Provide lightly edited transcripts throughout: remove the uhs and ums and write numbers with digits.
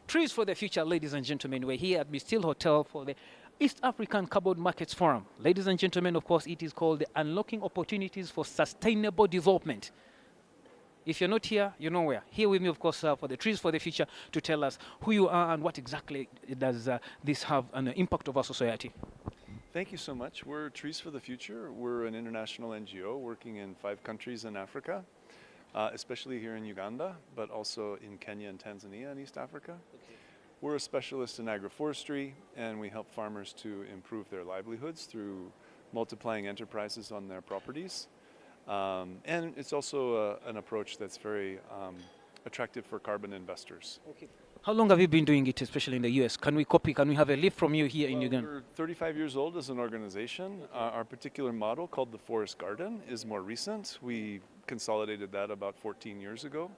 Trees for the Future, ladies and gentlemen. We're here at Bastille Hotel for the East African Cardboard Markets Forum. Ladies and gentlemen, of course, it is called the Unlocking Opportunities for Sustainable Development. If you're not here, you know where. Here with me, of course, for the Trees for the Future to tell us who you are and what exactly does this have an impact of our society. Thank you so much. We're Trees for the Future. We're an international NGO working in 5 countries in Africa, especially here in Uganda, but also in Kenya and Tanzania in East Africa. Okay. We're a specialist in agroforestry, and we help farmers to improve their livelihoods through multiplying enterprises on their properties. And it's also an approach that's very attractive for carbon investors. Okay. How long have you been doing it, especially in the US? Can we copy, can we have a lift from you here in Uganda? We're 35 years old as an organization. Our particular model, called the Forest Garden, is more recent. We consolidated that about 14 years ago.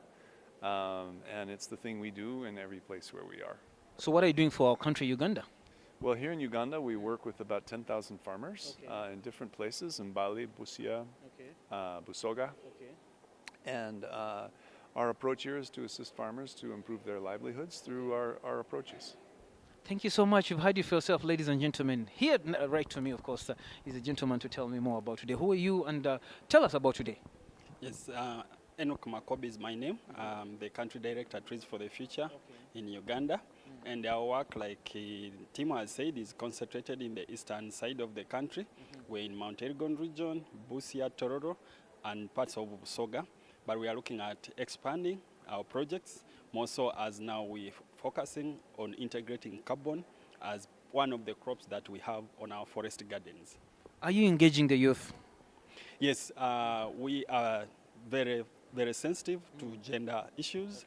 And it's the thing we do in every place where we are. So what are you doing for our country, Uganda? Well, here in Uganda, we work with about 10,000 farmers in different places, in Bali, Busia, Busoga. Okay. And our approach here is to assist farmers to improve their livelihoods through our approaches. Thank you so much. You've heard it for yourself, ladies and gentlemen. Here, right to me, of course, is a gentleman to tell me more about today. Who are you, and tell us about today. Yes, Enoch Makobi is my name. I'm the country director at Trees for the Future in Uganda. And our work, like Timo has said, is concentrated in the eastern side of the country. We're in Mount Elgon region, Busia, Tororo, and parts of Busoga. But we are looking at expanding our projects, more so as now we're focusing on integrating carbon as one of the crops that we have on our forest gardens. Are you engaging the youth? Yes, we are very, very sensitive to gender issues.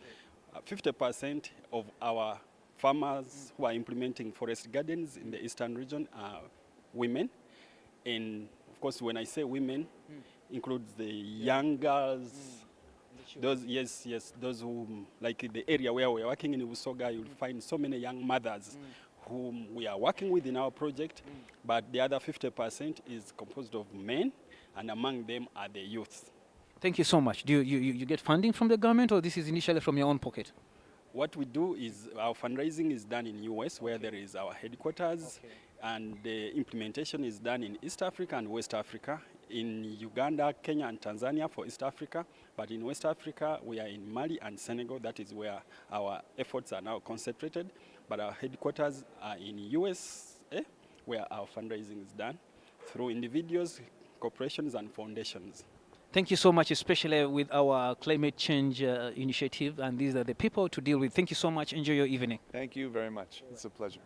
50% of our farmers who are implementing forest gardens in the eastern region are women. And of course, when I say women, includes the young girls, those, those who, like the area where we're working in Busoga, you'll find so many young mothers whom we are working with in our project, but the other 50% is composed of men, and among them are the youth. Thank you so much. Do you get funding from the government, or this is initially from your own pocket? What we do is our fundraising is done in US, where there is our headquarters, and the implementation is done in East Africa and West Africa, in Uganda, Kenya, and Tanzania for East Africa. But in West Africa, we are in Mali and Senegal. That is where our efforts are now concentrated. But our headquarters are in USA, where our fundraising is done through individuals, corporations, and foundations. Thank you so much, especially with our climate change initiative, and these are the people to deal with. Thank you so much. Enjoy your evening. Thank you very much. It's a pleasure.